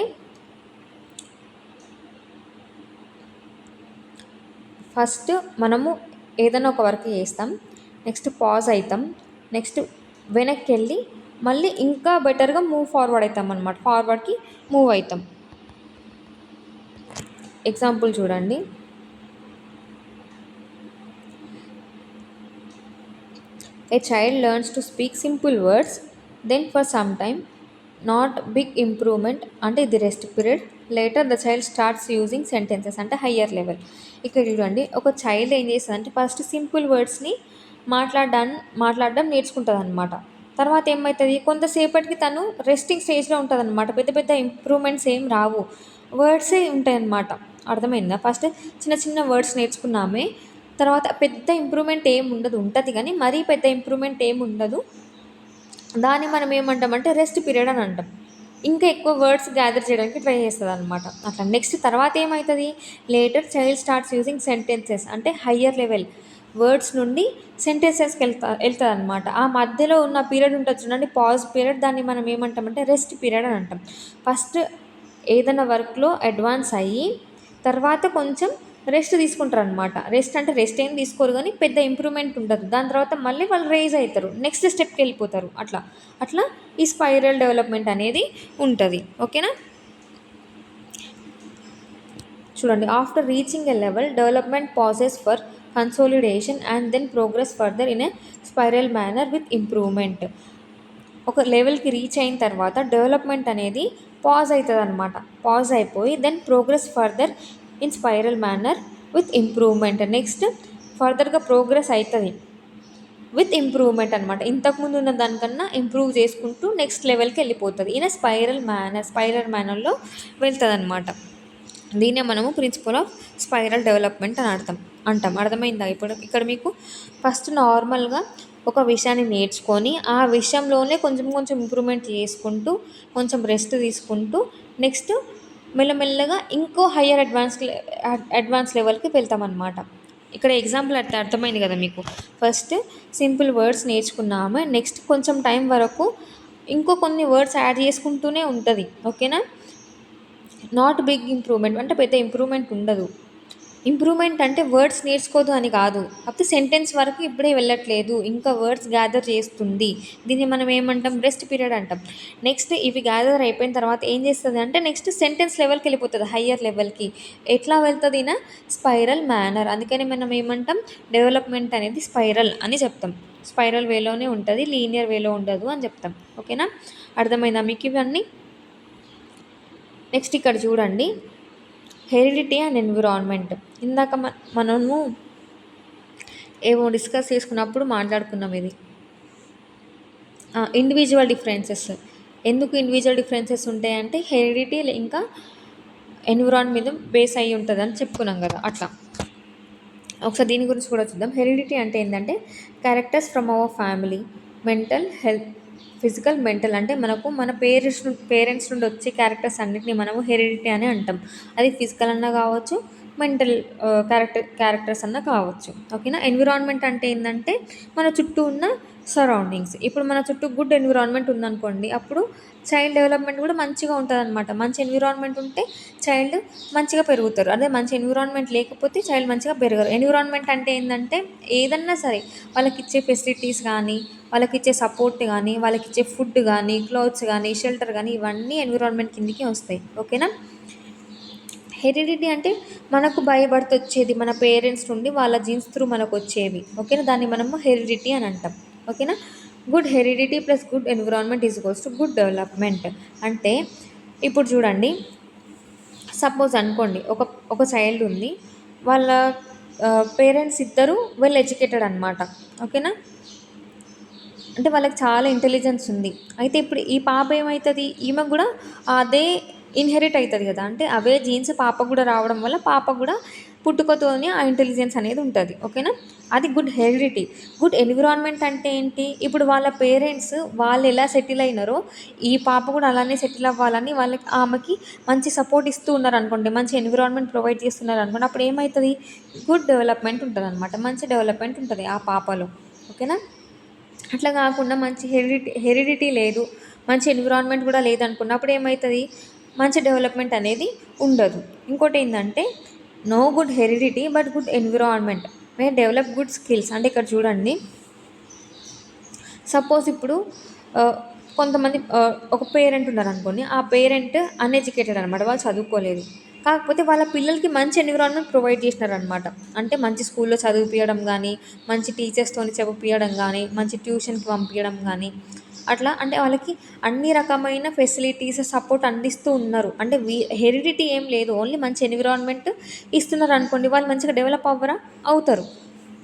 ఫస్ట్ మనము ఏదైనా ఒక వర్క్ చేస్తాం, నెక్స్ట్ పాజ్ అవుతాం, నెక్స్ట్ వెనక్కి వెళ్ళి మళ్ళీ ఇంకా బెటర్గా మూవ్ ఫార్వర్డ్ అవుతాం అనమాట, ఫార్వర్డ్కి మూవ్ అవుతాం. ఎగ్జాంపుల్ చూడండి, a child learns to speak simple words then for some time not big improvement. అంటే ఇది rest period. Later the child starts using sentences. అంటే హయ్యర్ లెవెల్. ఇక్కడ చూడండి, ఒక చైల్డ్ ఏం చేస్తుంది అంటే ఫస్ట్ సింపుల్ వర్డ్స్ని మాట్లాడడం నేర్చుకుంటుంది అనమాట. తర్వాత ఏమవుతుంది, కొంతసేపటికి తను రెస్టింగ్ స్టేజ్లో ఉంటుంది అనమాట. పెద్ద ఇంప్రూవ్మెంట్స్ ఏం రావు, వర్డ్సే ఉంటాయి అన్నమాట. అర్థమైందా. ఫస్ట్ చిన్న చిన్న వర్డ్స్ నేర్చుకున్నామే, తర్వాత పెద్ద ఇంప్రూవ్మెంట్ ఏం ఉండదు, ఉంటుంది కానీ మరీ పెద్ద ఇంప్రూవ్మెంట్ ఏమి ఉండదు. దాన్ని మనం ఏమంటామంటే రెస్ట్ పీరియడ్ అని అంటాం. ఇంకా ఎక్కువ వర్డ్స్ గ్యాదర్ చేయడానికి ట్రై చేస్తుంది అనమాట. అట్లా నెక్స్ట్ తర్వాత ఏమవుతుంది, later child starts using sentences. అంటే హయ్యర్ లెవెల్ వర్డ్స్ నుండి సెంటెన్సెస్కి వెళ్తుంది అనమాట. ఆ మధ్యలో ఉన్న పీరియడ్ ఉంటుంది చూడండి, పాజ్ పీరియడ్, దాన్ని మనం ఏమంటామంటే రెస్ట్ పీరియడ్ అని అంటాం. ఫస్ట్ ఏదైనా వర్క్లో అడ్వాన్స్ అయ్యి తర్వాత కొంచెం రెస్ట్ తీసుకుంటారు అనమాట. రెస్ట్ అంటే రెస్ట్ ఏం తీసుకోరు కానీ పెద్ద ఇంప్రూవ్మెంట్ ఉండదు. దాని తర్వాత మళ్ళీ వాళ్ళు రేజ్ అవుతారు, నెక్స్ట్ స్టెప్కి వెళ్ళిపోతారు. అట్లా అట్లా ఈ స్పైరల్ డెవలప్మెంట్ అనేది ఉంటుంది. ఓకేనా? చూడండి, after reaching a level development pauses for consolidation and then progress further in a spiral manner with improvement. ఒక లెవెల్కి రీచ్ అయిన తర్వాత డెవలప్మెంట్ అనేది పాజ్ అవుతుంది అనమాట. పాజ్ అయిపోయి then progress further in spiral manner with improvement. Next ఫర్దర్గా progress అవుతుంది విత్ ఇంప్రూవ్మెంట్ అనమాట. ఇంతకుముందు ఉన్న దానికన్నా ఇంప్రూవ్ చేసుకుంటూ నెక్స్ట్ లెవెల్కి వెళ్ళిపోతుంది. ఈయన స్పైరల్ మేనర్లో వెళ్తుంది అనమాట. దీన్నే మనము ప్రిన్సిపల్ ఆఫ్ స్పైరల్ డెవలప్మెంట్ అని అంటాం. అర్థమైందా? ఇప్పుడు ఇక్కడ మీకు ఫస్ట్ నార్మల్గా ఒక విషయాన్ని నేర్చుకొని ఆ విషయంలోనే కొంచెం కొంచెం ఇంప్రూవ్మెంట్ చేసుకుంటూ కొంచెం రెస్ట్ తీసుకుంటూ నెక్స్ట్ మెల్లమెల్లగా ఇంకో హయ్యర్ అడ్వాన్స్ లెవెల్కి వెళ్తామన్నమాట. ఇక్కడ ఎగ్జాంపుల్ అర్థమైంది కదా మీకు. ఫస్ట్ సింపుల్ వర్డ్స్ నేర్చుకున్నాము, నెక్స్ట్ కొంచెం టైం వరకు ఇంకో కొన్ని వర్డ్స్ యాడ్ చేసుకుంటూనే ఉంటుంది. ఓకేనా? నాట్ బిగ్ ఇంప్రూవ్మెంట్ అంటే పెద్ద ఇంప్రూవ్మెంట్ ఉండదు. ఇంప్రూవ్మెంట్ అంటే వర్డ్స్ నేర్చుకోదు అని కాదు, కాకపోతే సెంటెన్స్ వరకు ఇప్పుడే వెళ్ళట్లేదు, ఇంకా వర్డ్స్ గ్యాదర్ చేస్తుంది. దీన్ని మనం ఏమంటాం? రెస్ట్ పీరియడ్ అంటాం. నెక్స్ట్ ఇవి గ్యాదర్ అయిపోయిన తర్వాత ఏం చేస్తుంది అంటే నెక్స్ట్ సెంటెన్స్ లెవెల్కి వెళ్ళిపోతుంది, హయ్యర్ లెవెల్కి. ఎట్లా వెళ్తుంది? In spiral manner. అందుకని మనం ఏమంటాం? డెవలప్మెంట్ అనేది స్పైరల్ అని చెప్తాం. స్పైరల్ వేలోనే ఉంటుంది, లీనియర్ వేలో ఉండదు అని చెప్తాం. ఓకేనా? అర్థమైందా మీకు ఇవన్నీ? నెక్స్ట్ ఇక్కడ చూడండి, హెరిడిటీ అండ్ ఎన్విరాన్మెంట్. ఇందాక మనము ఏమో డిస్కస్ చేసుకున్నప్పుడు మాట్లాడుకున్నాం ఇది. Individual differences. ఎందుకు ఇండివిజువల్ డిఫరెన్సెస్ ఉంటాయంటే హెరిడిటీ ఇంకా ఎన్విరాన్మెంట్ మీద బేస్ అయ్యి ఉంటుంది అని చెప్పుకున్నాం కదా. అట్లా ఒకసారి దీని గురించి కూడా చూద్దాం. హెరిడిటీ అంటే ఏంటంటే characters from our family, mental health, physical, mental. అంటే మనకు మన పేరెంట్స్ నుండి వచ్చే క్యారెక్టర్స్ అన్నిటిని మనము హెరిడిటీ అని అంటాం. అది ఫిజికల్ అన్నా కావచ్చు, మెంటల్ క్యారెక్టర్స్ అన్నా కావచ్చు. ఓకేనా? ఎన్విరాన్మెంట్ అంటే ఏంటంటే మన చుట్టూ ఉన్న సరౌండింగ్స్. ఇప్పుడు మన చుట్టూ గుడ్ ఎన్విరాన్మెంట్ ఉందనుకోండి, అప్పుడు చైల్డ్ డెవలప్మెంట్ కూడా మంచిగా ఉంటుంది అనమాట. మంచి ఎన్విరాన్మెంట్ ఉంటే చైల్డ్ మంచిగా పెరుగుతారు. అదే మంచి ఎన్విరాన్మెంట్ లేకపోతే చైల్డ్ మంచిగా పెరగరు. ఎన్విరాన్మెంట్ అంటే ఏంటంటే ఏదన్నా సరే వాళ్ళకి ఇచ్చే ఫెసిలిటీస్ కానీ, వాళ్ళకి ఇచ్చే సపోర్ట్ కానీ, వాళ్ళకి ఇచ్చే ఫుడ్ కానీ, క్లోత్స్ కానీ, షెల్టర్ కానీ, ఇవన్నీ ఎన్విరాన్మెంట్ కిందికి వస్తాయి. ఓకేనా? హెరిడిటీ అంటే మనకు బై బర్త్ వచ్చేది, మన పేరెంట్స్ నుండి వాళ్ళ జీన్స్ త్రూ మనకు వచ్చేవి. ఓకేనా? దాన్ని మనము హెరిడిటీ అని అంటాం. ఓకేనా? Good heredity plus good environment is equals to good development. అంటే ఇప్పుడు చూడండి, సపోజ్ అనుకోండి ఒక చైల్డ్ ఉంది, వాళ్ళ పేరెంట్స్ ఇద్దరు వెల్ ఎడ్యుకేటెడ్ అనమాట. ఓకేనా? అంటే వాళ్ళకి చాలా ఇంటెలిజెన్స్ ఉంది. అయితే ఇప్పుడు ఈ పాప ఏమవుతుంది? ఈమె కూడా అదే ఇన్హెరిట్ అవుతుంది కదా. అంటే అవే జీన్స్ పాప కూడా రావడం వల్ల పాప కూడా పుట్టుకతోనే ఆ ఇంటెలిజెన్స్ అనేది ఉంటుంది. ఓకేనా? అది గుడ్ హెరిడిటీ. గుడ్ ఎన్విరాన్మెంట్ అంటే ఏంటి? ఇప్పుడు వాళ్ళ పేరెంట్స్ వాళ్ళు ఎలా సెటిల్ అయినారో ఈ పాప కూడా అలానే సెటిల్ అవ్వాలని వాళ్ళకి ఆమెకి మంచి సపోర్ట్ ఇస్తూ ఉన్నారు అనుకోండి, మంచి ఎన్విరాన్మెంట్ ప్రొవైడ్ చేస్తున్నారు అనుకోండి, అప్పుడు ఏమవుతుంది? గుడ్ డెవలప్మెంట్ ఉంటుంది అనమాట. మంచి డెవలప్మెంట్ ఉంటుంది ఆ పాపలో. ఓకేనా? అట్లా కాకుండా మంచి హెరిడిటీ లేదు, మంచి ఎన్విరాన్మెంట్ కూడా లేదనుకున్నప్పుడు ఏమవుతుంది? మంచి డెవలప్మెంట్ అనేది ఉండదు. ఇంకోటి ఏంటంటే no good heredity but good environment may develop good skills. అంటే ఇక్కడ చూడండి, సపోజ్ ఇప్పుడు కొంతమంది ఒక పేరెంట్ ఉన్నారనుకోండి, ఆ పేరెంట్ అన్ఎడ్యుకేటెడ్ అనమాట, వాళ్ళు చదువుకోలేదు. కాకపోతే వాళ్ళ పిల్లలకి మంచి ఎన్విరాన్మెంట్ ప్రొవైడ్ చేసినారనమాట. అంటే మంచి స్కూల్లో చదివిపించడం కానీ, మంచి టీచర్స్తో చదివిపించడం కానీ, మంచి ట్యూషన్కి పంపించడం కానీ, అట్లా అంటే వాళ్ళకి అన్ని రకమైన ఫెసిలిటీస్ సపోర్ట్ అందిస్తూ ఉన్నారు. అంటే హెరిడిటీ ఏం లేదు, ఓన్లీ మంచి ఎన్విరాన్మెంట్ ఇస్తున్నారు అనుకోండి, వాళ్ళు మంచిగా డెవలప్ అవుతారు.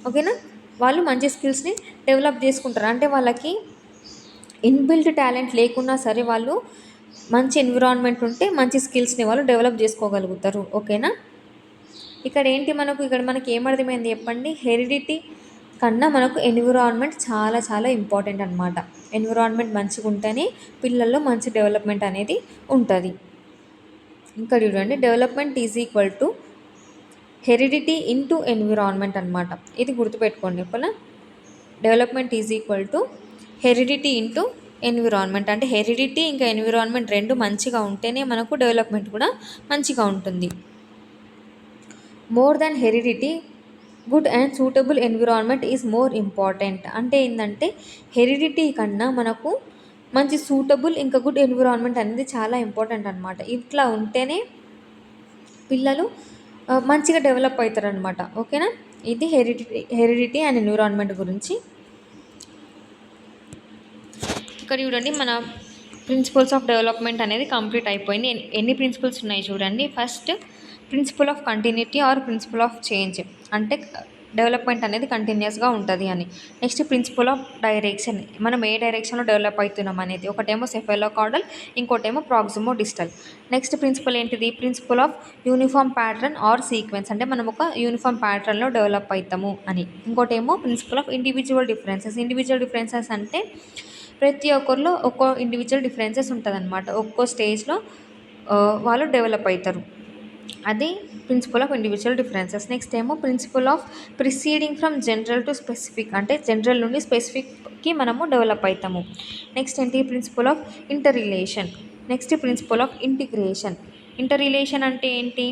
ఓకేనా? వాళ్ళు మంచి స్కిల్స్ని డెవలప్ చేసుకుంటారు. అంటే వాళ్ళకి ఇన్బిల్ట్ టాలెంట్ లేకున్నా సరే వాళ్ళు మంచి ఎన్విరాన్మెంట్ ఉంటే మంచి స్కిల్స్ని వాళ్ళు డెవలప్ చేసుకోగలుగుతారు. ఓకేనా? ఇక్కడ మనకి ఏమర్థమైంది చెప్పండి? హెరిడిటీ కన్నా మనకు ఎన్విరాన్మెంట్ చాలా చాలా ఇంపార్టెంట్ అనమాట. ఎన్విరాన్మెంట్ మంచిగా ఉంటేనే పిల్లల్లో మంచి డెవలప్మెంట్ అనేది ఉంటుంది. ఇంకా చూడండి, development is equal to heredity into environment అనమాట. ఇది గుర్తుపెట్టుకోండి. ఇప్పుడు development is equal to heredity into environment. అంటే హెరిడిటీ ఇంకా ఎన్విరాన్మెంట్ రెండు మంచిగా ఉంటేనే మనకు డెవలప్మెంట్ కూడా మంచిగా ఉంటుంది. More than heredity good and suitable environment is more important. అంటే ఏంటంటే హెరిడిటీ కన్నా మనకు మంచి సూటబుల్ ఇంకా గుడ్ ఎన్విరాన్మెంట్ అనేది చాలా ఇంపార్టెంట్ అనమాట. ఇట్లా ఉంటేనే పిల్లలు మంచిగా డెవలప్ అవుతారనమాట. ఓకేనా, ఇది హెరిడిటీ అండ్ ఎన్విరాన్మెంట్ గురించి. ఇక్కడ చూడండి, మన ప్రిన్సిపల్స్ ఆఫ్ డెవలప్మెంట్ అనేది కంప్లీట్ అయిపోయింది. ఎన్ని ప్రిన్సిపల్స్ ఉన్నాయి చూడండి. First principle of continuity or principle of change, అంటే డెవలప్మెంట్ అనేది కంటిన్యూస్గా ఉంటుంది అని. నెక్స్ట్ ప్రిన్సిపల్ ఆఫ్ డైరెక్షన్, మనం ఏ డైరెక్షన్లో డెవలప్ అవుతున్నాం అనేది. ఒకటేమో సెఫెలోకార్డల్, ఇంకోటేమో ప్రాక్సిమో డిస్టల్. నెక్స్ట్ ప్రిన్సిపల్ ఏంటిది? Principle of uniform pattern or sequence, అంటే మనం ఒక యూనిఫామ్ ప్యాటర్న్లో డెవలప్ అవుతాము అని. ఇంకోటేమో principle of individual differences. Individual differences అంటే ప్రతి ఒక్కరిలో ఒక్కో ఇండివిజువల్ డిఫరెన్సెస్ ఉంటుందన్నమాట. ఒక్కో స్టేజ్లో వాళ్ళు డెవలప్ అవుతారు. అది principle of individual differences. Next ఏమో principle of preceding from general to specific, అంటే జనరల్ నుండి స్పెసిఫిక్కి మనము డెవలప్ అవుతాము. నెక్స్ట్ ఏంటి? Principle of inter relation. Next principle of integration. Inter relation అంటే ఏంటి?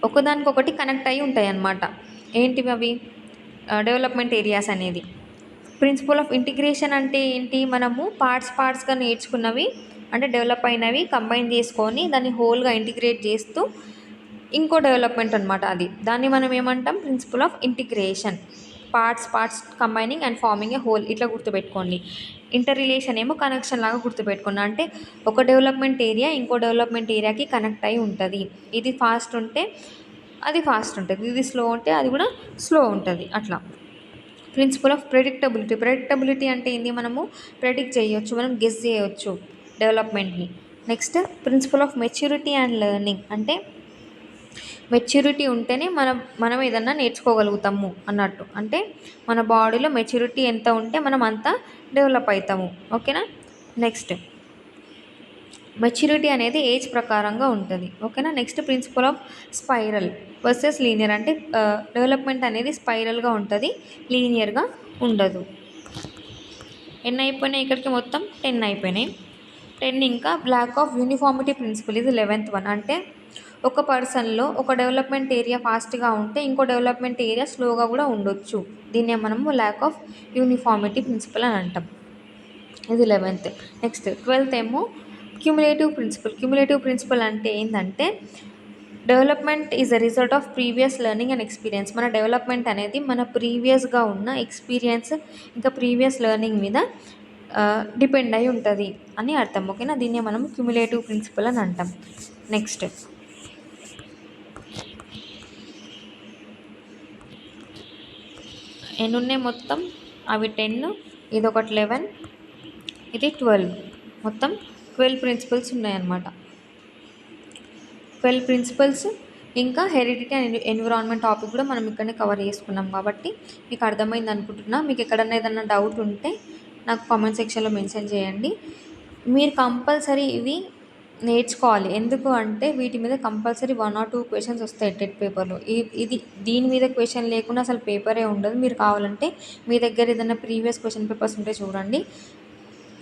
ఒకదానికొకటి కనెక్ట్ అయి ఉంటాయి అన్నమాట. ఏంటివి అవి? డెవలప్మెంట్ ఏరియాస్ అనేది. ప్రిన్సిపల్ ఆఫ్ ఇంటిగ్రేషన్ అంటే ఏంటి? మనము పార్ట్స్గా నేర్చుకున్నవి, అంటే డెవలప్ అయినవి కంబైన్ చేసుకొని దాన్ని హోల్గా ఇంటిగ్రేట్ చేస్తూ ఇంకో డెవలప్మెంట్ అనమాట అది. దాన్ని మనం ఏమంటాం? Principle of integration. Parts combining and forming a whole, ఇట్లా గుర్తుపెట్టుకోండి. ఇంటర్ రిలేషన్ ఏమో కనెక్షన్ లాగా గుర్తుపెట్టుకోండి, అంటే ఒక డెవలప్మెంట్ ఏరియా ఇంకో డెవలప్మెంట్ ఏరియాకి కనెక్ట్ అయి ఉంటుంది. ఇది ఫాస్ట్ ఉంటే అది ఫాస్ట్ ఉంటుంది, ఇది స్లో ఉంటే అది కూడా స్లో ఉంటుంది, అట్లా. ప్రిన్సిపల్ ఆఫ్ ప్రెడిక్టబిలిటీ అంటే ఏంది? మనము ప్రెడిక్ట్ చేయొచ్చు, మనం గెస్ చేయొచ్చు డెవలప్మెంట్ని. Next principle of maturity and learning, అంటే మెచ్యూరిటీ ఉంటేనే మనం ఏదన్నా నేర్చుకోగలుగుతాము అన్నట్టు. అంటే మన బాడీలో మెచ్యూరిటీ ఎంత ఉంటే మనం అంతా డెవలప్ అవుతాము. ఓకేనా. నెక్స్ట్ మెచ్యూరిటీ అనేది ఏజ్ ప్రకారంగా ఉంటుంది. ఓకేనా. Next principle of spiral versus linear, అంటే డెవలప్మెంట్ అనేది స్పైరల్గా ఉంటుంది, లీనియర్గా ఉండదు. ఎన్ని అయిపోయినాయి ఇక్కడికి? మొత్తం 10 అయిపోయినాయి. 10 ఇంకా ల్యాక్ ఆఫ్ యూనిఫార్మిటీ ప్రిన్సిపల్, ఇది 11th వన్. అంటే ఒక పర్సన్లో ఒక డెవలప్మెంట్ ఏరియా ఫాస్ట్గా ఉంటే ఇంకో డెవలప్మెంట్ ఏరియా స్లోగా కూడా ఉండొచ్చు. దీన్నే మనము ల్యాక్ ఆఫ్ యూనిఫార్మిటీ ప్రిన్సిపల్ అని అంటాం. ఇది 11th. నెక్స్ట్ 12th ఏమో క్యుములేటివ్ ప్రిన్సిపల్ అంటే ఏంటంటే development is a result of previous learning and experience. మన డెవలప్మెంట్ అనేది మన ప్రీవియస్గా ఉన్న ఎక్స్పీరియన్స్ ఇంకా ప్రీవియస్ లెర్నింగ్ మీద డిపెండ్ అయి ఉంటుంది అని అర్థం. ఓకేనా. దీన్నే మనం క్యుములేటివ్ ప్రిన్సిపల్ అని అంటాం. నెక్స్ట్ ఎన్ని ఉన్నాయి మొత్తం? అవి 10, ఇది ఒకటి 11, ఇది 12. మొత్తం 12 ప్రిన్సిపల్స్ ఉన్నాయన్నమాట. 12 ప్రిన్సిపల్స్. ఇంకా హెరిడిటీ అండ్ ఎన్విరాన్మెంట్ టాపిక్ కూడా మనం ఇక్కడనే కవర్ చేసుకున్నాం కాబట్టి మీకు అర్థమైంది అనుకుంటున్నా. మీకు ఎక్కడన్నా ఏదన్నా డౌట్ ఉంటే నాకు కామెంట్ సెక్షన్లో మెన్షన్ చేయండి. మీరు కంపల్సరీ ఇవి నేర్చుకోవాలి. ఎందుకు అంటే వీటి మీద కంపల్సరీ 1 or 2 క్వశ్చన్స్ వస్తాయి టెట్ పేపర్లో. దీని మీద క్వశ్చన్ లేకుండా అసలు పేపరే ఉండదు. మీరు కావాలంటే మీ దగ్గర ఏదైనా ప్రీవియస్ క్వశ్చన్ పేపర్స్ ఉంటే చూడండి.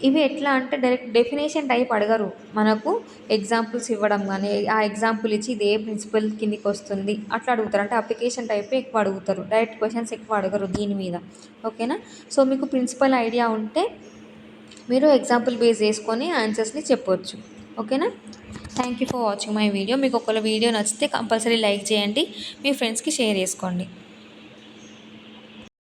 ఇవి ఎట్లా అంటే డైరెక్ట్ డెఫినేషన్ టైప్ అడగరు, మనకు ఎగ్జాంపుల్స్ ఇవ్వడం కానీ ఆ ఎగ్జాంపుల్ ఇచ్చి ఇది ఏ ప్రిన్సిపల్ కిందికి వస్తుంది అట్లా అడుగుతారు. అంటే అప్లికేషన్ టైపే ఎక్కువ అడుగుతారు, డైరెక్ట్ క్వశ్చన్స్ ఎక్కువ అడగరు దీని మీద. ఓకేనా. సో మీకు ప్రిన్సిపల్ ఐడియా ఉంటే మీరు ఎగ్జాంపుల్ బేస్ చేసుకొని ఆన్సర్స్ని చెప్పవచ్చు. ఓకేనా. Thank you for watching my video. మీకు ఒకవేళ వీడియో నచ్చితే కంపల్సరీ లైక్ చేయండి, మీ ఫ్రెండ్స్కి షేర్ చేసుకోండి.